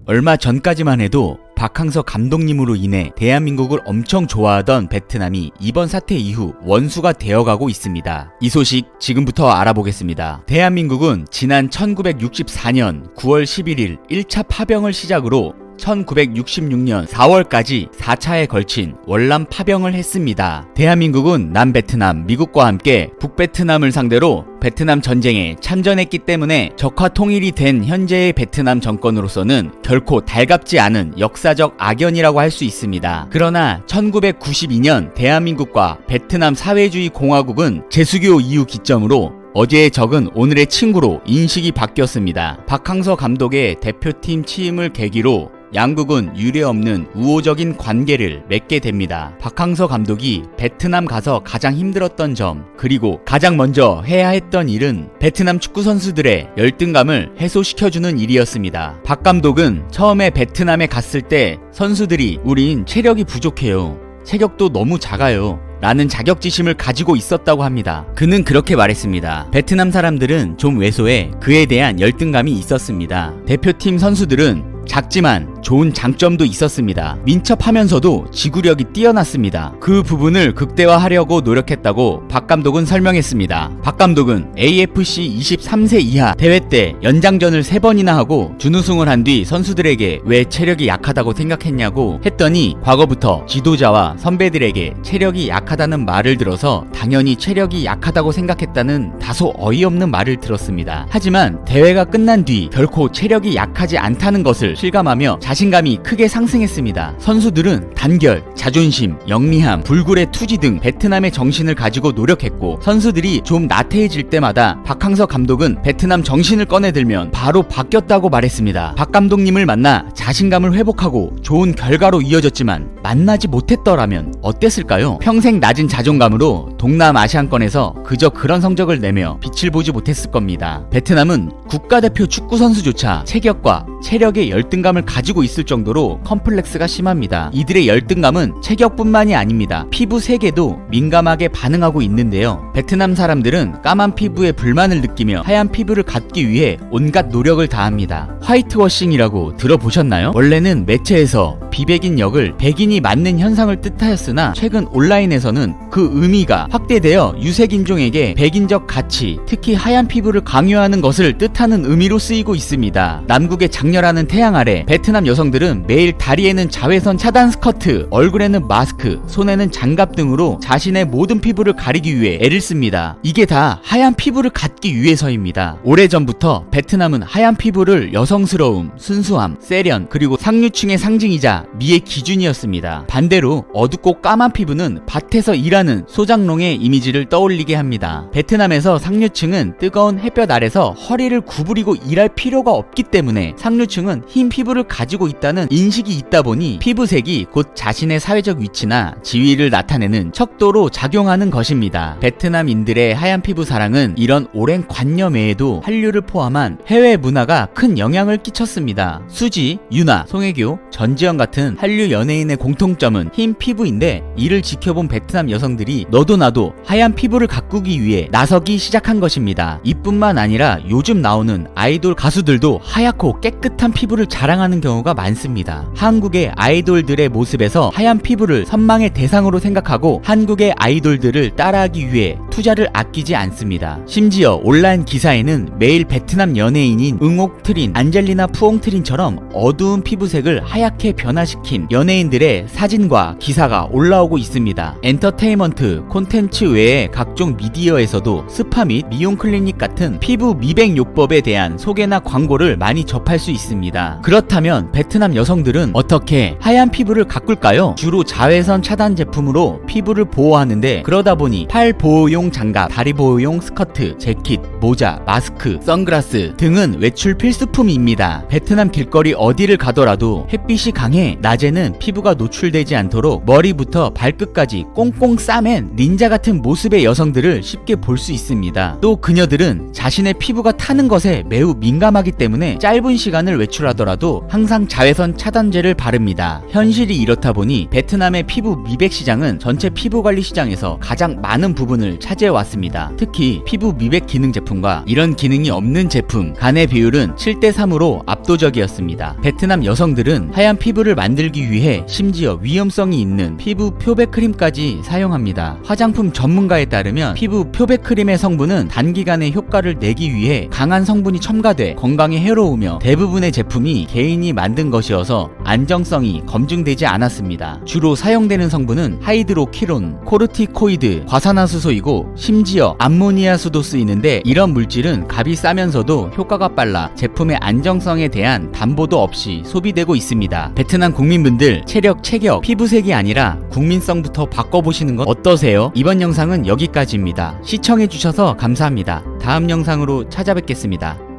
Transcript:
얼마 전까지만 해도 박항서 감독님으로 인해 대한민국을 엄청 좋아하던 베트남이 이번 사태 이후 원수가 되어가고 있습니다. 이 소식 지금부터 알아보겠습니다. 대한민국은 지난 1964년 9월 11일 1차 파병을 시작으로 1966년 4월까지 4차에 걸친 월남 파병을 했습니다. 대한민국은 남베트남, 미국과 함께 북베트남을 상대로 베트남 전쟁에 참전했기 때문에 적화 통일이 된 현재의 베트남 정권으로서는 결코 달갑지 않은 역사적 악연이라고 할 수 있습니다. 그러나 1992년 대한민국과 베트남 사회주의 공화국은 제수교 이후 기점으로 어제의 적은 오늘의 친구로 인식이 바뀌었습니다. 박항서 감독의 대표팀 취임을 계기로 양국은 유례없는 우호적인 관계를 맺게 됩니다. 박항서 감독이 베트남 가서 가장 힘들었던 점, 그리고 가장 먼저 해야 했던 일은 베트남 축구 선수들의 열등감을 해소시켜주는 일이었습니다. 박 감독은 처음에 베트남에 갔을 때 선수들이 우린 체력이 부족해요. 체격도 너무 작아요. 라는 자격지심을 가지고 있었다고 합니다. 그는 그렇게 말했습니다. 베트남 사람들은 좀 왜소해 그에 대한 열등감이 있었습니다. 대표팀 선수들은 작지만 좋은 장점도 있었습니다. 민첩하면서도 지구력이 뛰어났습니다. 그 부분을 극대화하려고 노력했다고 박 감독은 설명했습니다. 박 감독은 AFC 23세 이하 대회 때 연장전을 3번이나 하고 준우승을 한 뒤 선수들에게 왜 체력이 약하다고 생각했냐고 했더니 과거부터 지도자와 선배들에게 체력이 약하다는 말을 들어서 당연히 체력이 약하다고 생각했다는 다소 어이없는 말을 들었습니다. 하지만 대회가 끝난 뒤 결코 체력이 약하지 않다는 것을 실감하며 자신감이 크게 상승했습니다. 선수들은 단결, 자존심, 영리함, 불굴의 투지 등 베트남의 정신을 가지고 노력했고 선수들이 좀 나태해질 때마다 박항서 감독은 베트남 정신을 꺼내들면 바로 바뀌었다고 말했습니다. 박 감독님을 만나 자신감을 회복하고 좋은 결과로 이어졌지만 만나지 못했더라면 어땠을까요? 평생 낮은 자존감으로 동남아시안권에서 그저 그런 성적을 내며 빛을 보지 못했을 겁니다. 베트남은 국가대표 축구선수조차 체격과 체력의 열등감을 가지고 있을 정도로 컴플렉스가 심합니다. 이들의 열등감은 체격뿐만이 아닙니다. 피부 색에도 민감하게 반응하고 있는데요. 베트남 사람들은 까만 피부에 불만을 느끼며 하얀 피부를 갖기 위해 온갖 노력을 다합니다. 화이트워싱이라고 들어보셨나요? 원래는 매체에서 비백인 역을 백인이 맞는 현상을 뜻하였으나 최근 온라인에서는 그 의미가 확대되어 유색인종에게 백인적 가치, 특히 하얀 피부를 강요하는 것을 뜻하는 의미로 쓰이고 있습니다. 남국의 장렬하는 태양 아래 베트남 여성들은 매일 다리에는 자외선 차단 스커트, 얼굴에는 마스크, 손에는 장갑 등으로 자신의 모든 피부를 가리기 위해 애를 씁니다. 이게 다 하얀 피부를 갖기 위해서입니다. 오래전부터 베트남은 하얀 피부를 여성스러움, 순수함, 세련, 그리고 상류층의 상징이자 미의 기준이었습니다. 반대로 어둡고 까만 피부는 밭에서 일하는 소장농의 이미지를 떠올리게 합니다. 베트남에서 상류층은 뜨거운 햇볕 아래서 허리를 구부리고 일할 필요가 없기 때문에 상류층은 흰 피부를 가지고 있다는 인식이 있다 보니 피부색이 곧 자신의 사회적 위치나 지위를 나타내는 척도로 작용하는 것입니다. 베트남인들의 하얀 피부 사랑은 이런 오랜 관념 외에도 한류를 포함한 해외 문화가 큰 영향을 끼쳤습니다. 수지, 유나, 송혜교, 전지현 같은 한류 연예인의 공통점은 흰 피부인데 이를 지켜본 베트남 여성들이 너도 나도 하얀 피부를 가꾸기 위해 나서기 시작한 것입니다. 이뿐만 아니라 요즘 나오는 아이돌 가수들도 하얗고 깨끗한 피부를 자랑하는 경우가 많습니다. 한국의 아이돌들의 모습에서 하얀 피부를 선망의 대상으로 생각하고 한국의 아이돌들을 따라하기 위해 투자를 아끼지 않습니다. 심지어 온라인 기사에는 매일 베트남 연예인인 응옥트린, 안젤리나 푸옹트린처럼 어두운 피부색을 하얗게 변화시킨 연예인들의 사진과 기사가 올라오고 있습니다. 엔터테인먼트, 콘텐츠 외에 각종 미디어에서도 스파 및 미용 클리닉 같은 피부 미백 요법에 대한 소개나 광고를 많이 접할 수 있습니다. 그렇다면 베트남 여성들은 어떻게 하얀 피부를 가꿀까요? 주로 자외선 차단 제품으로 피부를 보호하는데 그러다 보니 팔 보호용 장갑, 다리 보호용 스커트, 재킷, 모자, 마스크, 선글라스 등은 외출 필수품입니다. 베트남 길거리 어디를 가더라도 햇빛이 강해 낮에는 피부가 노출되지 않도록 머리부터 발끝까지 꽁꽁 싸맨 닌자 같은 모습의 여성들을 쉽게 볼 수 있습니다. 또 그녀들은 자신의 피부가 타는 것에 매우 민감하기 때문에 짧은 시간에 외관을 외출하더라도 항상 자외선 차단제를 바릅니다. 현실이 이렇다 보니 베트남의 피부 미백 시장은 전체 피부 관리 시장에서 가장 많은 부분을 차지해 왔습니다. 특히 피부 미백 기능 제품과 이런 기능이 없는 제품 간의 비율은 7대3으로 압도적이었습니다. 베트남 여성들은 하얀 피부를 만들기 위해 심지어 위험성이 있는 피부 표백 크림까지 사용합니다. 화장품 전문가에 따르면 피부 표백 크림의 성분은 단기간에 효과를 내기 위해 강한 성분이 첨가돼 건강에 해로우며 대부분의 제품이 개인이 만든 것이어서 안정성이 검증되지 않았습니다. 주로 사용되는 성분은 하이드로키론, 코르티코이드, 과산화수소이고 심지어 암모니아수도 쓰이는데 이런 물질은 값이 싸면서도 효과가 빨라 제품의 안정성에 대한 담보도 없이 소비되고 있습니다. 베트남 국민분들 체력, 체격, 피부색이 아니라 국민성부터 바꿔보시는 건 어떠세요? 이번 영상은 여기까지입니다. 시청해주셔서 감사합니다. 다음 영상으로 찾아뵙겠습니다.